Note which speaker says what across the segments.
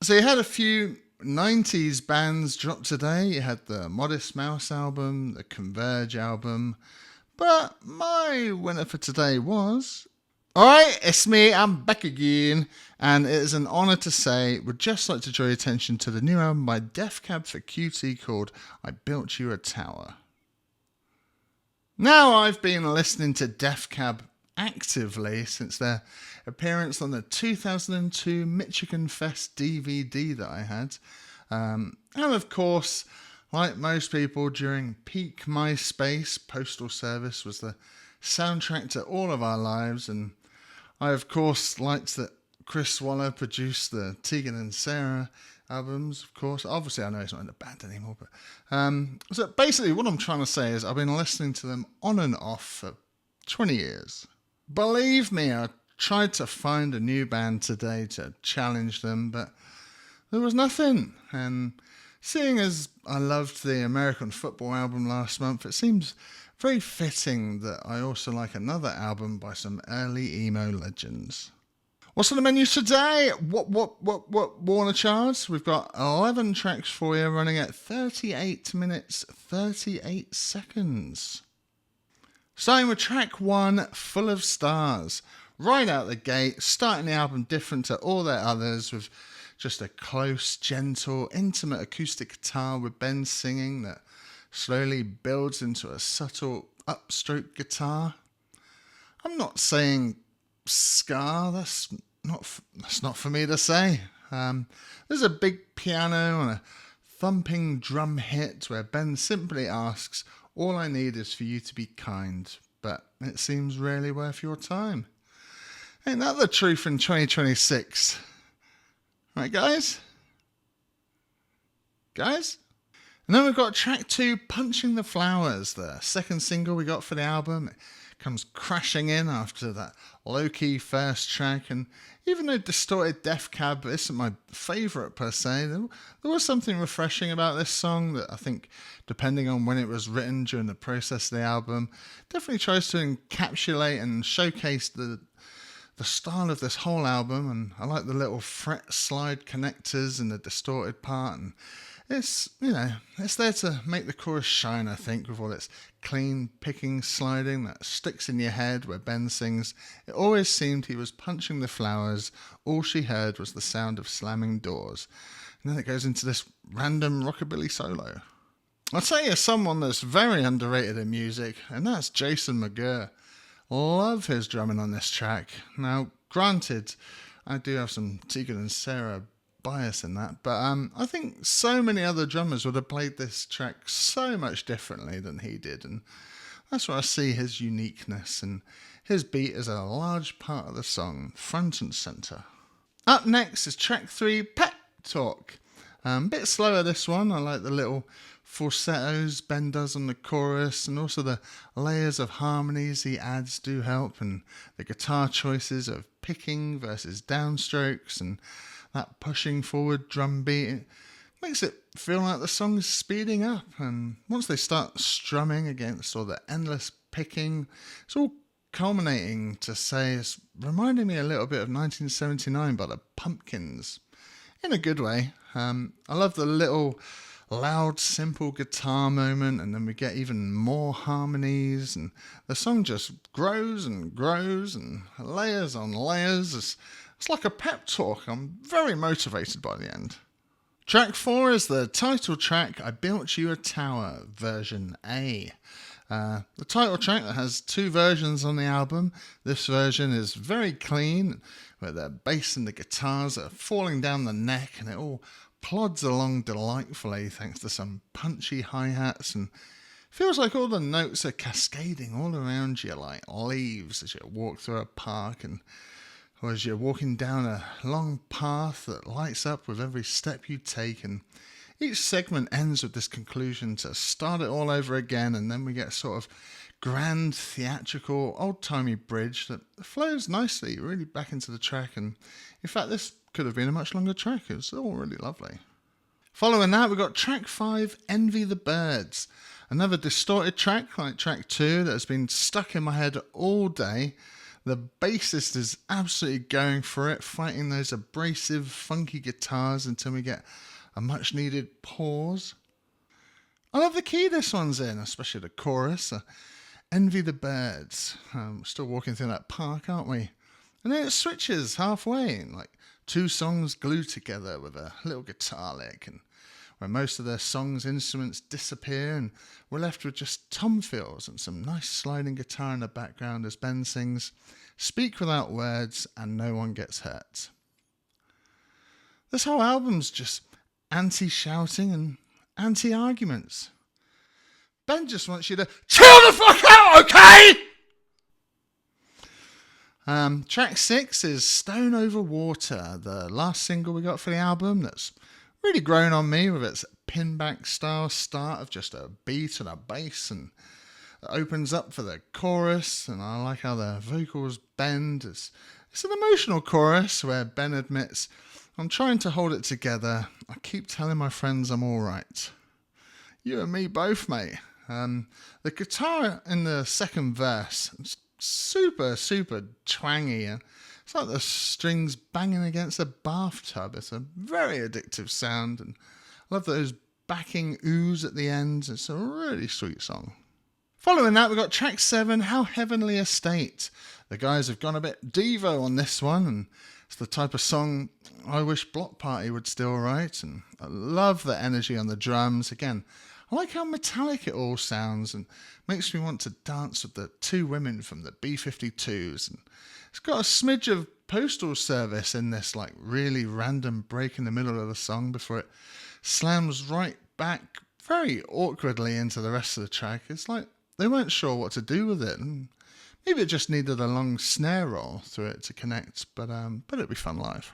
Speaker 1: So you had a few 90s bands drop today. You had the Modest Mouse album, the Converge album. But my winner for today was... Alright, it's me, I'm back again. And it is an honour to say, would just like to draw your attention to the new album by Def Cab for Cutie called I Built You a Tower. Now, I've been listening to Def Cab actively since their appearance on the 2002 Michigan Fest DVD that I had. And of course, like most people during peak MySpace, postal service was the soundtrack to all of our lives. And I, of course, liked that Chris Waller produced the Tegan and Sarah albums, of course. Obviously, I know he's not in the band anymore. But so basically, what I'm trying to say is I've been listening to them on and off for 20 years. Believe me, I tried to find a new band today to challenge them, but there was nothing. And seeing as I loved the American football album last month, it seems very fitting that I also like another album by some early emo legends. What's on the menu today? What Warner charts? We've got 11 tracks for you running at 38 minutes, 38 seconds. Starting with track 1, Full of Stars. Right out the gate, starting the album different to all their others with just a close, gentle, intimate acoustic guitar with Ben singing that slowly builds into a subtle upstroke guitar. I'm not saying ska, that's not for me to say. There's a big piano and a thumping drum hit where Ben simply asks, all I need is for you to be kind, but it seems rarely worth your time. Ain't that the truth in 2026? Right, guys? Guys? And then we've got track 2, Punching the Flowers, the second single we got for the album. It comes crashing in after that low-key first track, and even though Distorted Def Cab isn't my favourite per se, there was something refreshing about this song that I think, depending on when it was written during the process of the album, definitely tries to encapsulate and showcase the style of this whole album. And I like the little fret slide connectors in the distorted part, and it's there to make the chorus shine, I think, with all its clean picking sliding that sticks in your head where Ben sings, it always seemed he was punching the flowers, all she heard was the sound of slamming doors. And then it goes into this random rockabilly solo. I'll tell you someone that's very underrated in music, and that's Jason McGurr. Love his drumming on this track. Now, granted, I do have some Tegan and Sarah bias in that, but I think so many other drummers would have played this track so much differently than he did, and that's where I see his uniqueness, and his beat is a large part of the song, front and centre. Up next is track 3, Pep Talk. Bit slower this one. I like the little falsettos Ben does on the chorus, and also the layers of harmonies he adds do help, and the guitar choices of picking versus downstrokes and that pushing forward drum beat, it makes it feel like the song's speeding up. And once they start strumming against all the endless picking, it's all culminating to say it's reminding me a little bit of 1979 by the Pumpkins, in a good way. I love the little loud, simple guitar moment, and then we get even more harmonies, and the song just grows and grows and layers on layers. It's like a pep talk. I'm very motivated by the end. Track 4 is the title track, I Built You a Tower, version A. The title track that has 2 versions on the album. This version is very clean, where the bass and the guitars are falling down the neck, and it all plods along delightfully thanks to some punchy hi-hats, and feels like all the notes are cascading all around you like leaves as you walk through a park, or as you're walking down a long path that lights up with every step you take. And each segment ends with this conclusion to start it all over again, and then we get a sort of grand, theatrical, old-timey bridge that flows nicely really back into the track. And in fact, this could have been a much longer track. It was all really lovely. Following that, we got track 5, Envy the Birds. Another distorted track like track 2 that has been stuck in my head all day. The bassist is absolutely going for it, fighting those abrasive, funky guitars until we get a much needed pause. I love the key this one's in, especially the chorus. Envy the birds. Still walking through that park, aren't we? And then it switches halfway, like two songs glued together with a little guitar lick, and where most of the song's instruments disappear and we're left with just tom fills and some nice sliding guitar in the background as Ben sings, "Speak without words and no one gets hurt." This whole album's just anti-shouting and anti-arguments. Ben just wants you to chill the fuck out, okay? Track 6 is Stone Over Water, the last single we got for the album that's really grown on me with its pinback style start of just a beat and a bass, and it opens up for the chorus, and I like how the vocals bend. It's an emotional chorus where Ben admits, "I'm trying to hold it together. I keep telling my friends I'm alright." You and me both, mate. The guitar in the second verse, it's super, super twangy. It's like the strings banging against a bathtub. It's a very addictive sound, and I love those backing oohs at the end. It's a really sweet song. Following that, we got track 7, How Heavenly a State. The guys have gone a bit Devo on this one, and it's the type of song I wish Block Party would still write, and I love the energy on the drums. Again, I like how metallic it all sounds and makes me want to dance with the two women from the B-52s. And it's got a smidge of Postal Service in this like really random break in the middle of the song before it slams right back very awkwardly into the rest of the track. It's like they weren't sure what to do with it, and maybe it just needed a long snare roll through it to connect, but it'd be fun live.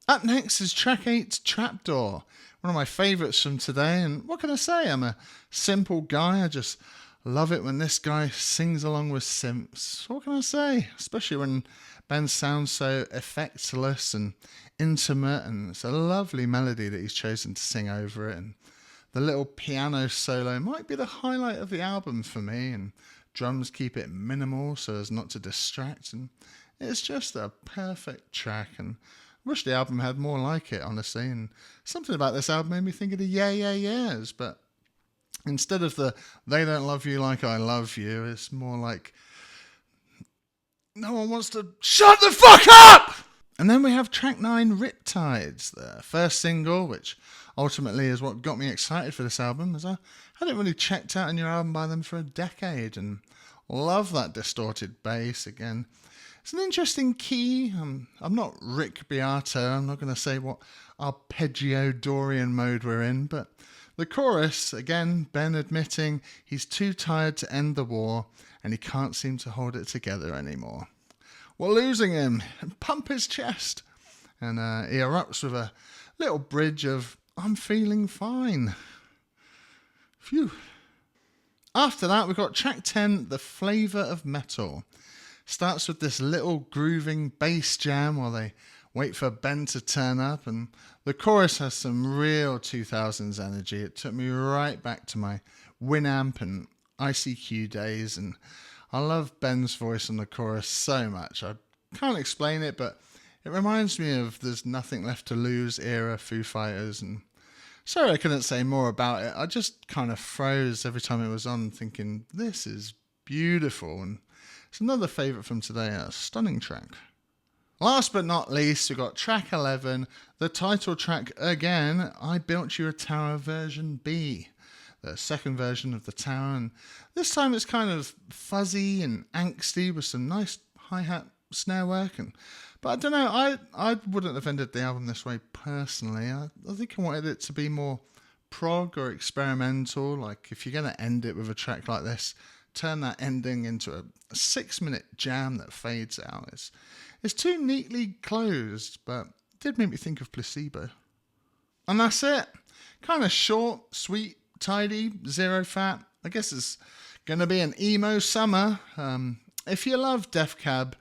Speaker 1: Up next is track 8, Trapdoor, one of my favourites from today, and what can I say? I'm a simple guy. I just love it when this guy sings along with synths. What can I say? Especially when Ben sounds so effectless and intimate, and it's a lovely melody that he's chosen to sing over it, and the little piano solo might be the highlight of the album for me, and drums keep it minimal so as not to distract, and it's just a perfect track, and I wish the album had more like it, honestly, and something about this album made me think of the Yeah Yeah Yeahs, but instead of the They Don't Love You Like I Love You, it's more like no one wants to shut the fuck up! And then we have track 9, Riptides, the first single, which ultimately is what got me excited for this album, as I hadn't really checked out a new album by them for a decade, and love that distorted bass. Again, it's an interesting key. I'm not Rick Beato. I'm not going to say what arpeggio Dorian mode we're in, but the chorus, again, Ben admitting he's too tired to end the war and he can't seem to hold it together anymore. We're losing him. Pump his chest. And he erupts with a little bridge of I'm feeling fine. Phew. After that, we've got track 10, The Flavour of Metal. Starts with this little grooving bass jam while they wait for Ben to turn up, and the chorus has some real 2000s energy. It took me right back to my Winamp and ICQ days, and I love Ben's voice on the chorus so much. I can't explain it, but it reminds me of There's Nothing Left to Lose era Foo Fighters, and sorry I couldn't say more about it. I just kind of froze every time it was on thinking, this is beautiful, and it's another favourite from today, a stunning track. Last but not least, we've got track 11, the title track again, I Built You a Tower version B, the second version of the tower, and this time it's kind of fuzzy and angsty with some nice hi-hat snare work, but I don't know, I wouldn't have ended the album this way personally. I think I wanted it to be more prog or experimental. Like if you're going to end it with a track like this, turn that ending into a 6-minute jam that fades out. It's too neatly closed, but it did make me think of Placebo. And that's it. Kind of short, sweet, tidy, zero fat. I guess it's going to be an emo summer. If you love Def Cab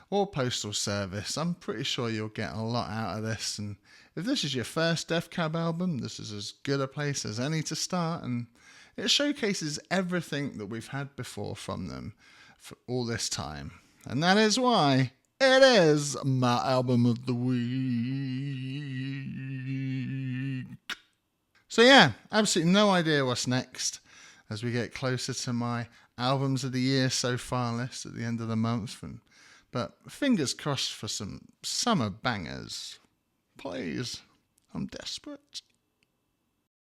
Speaker 1: or Postal Service, I'm pretty sure you'll get a lot out of this. And if this is your first Def Cab album, this is as good a place as any to start, and it showcases everything that we've had before from them for all this time. And that is why it is my album of the week. So yeah, absolutely no idea what's next as we get closer to my albums of the year so far list at the end of the month. But fingers crossed for some summer bangers. Please, I'm desperate.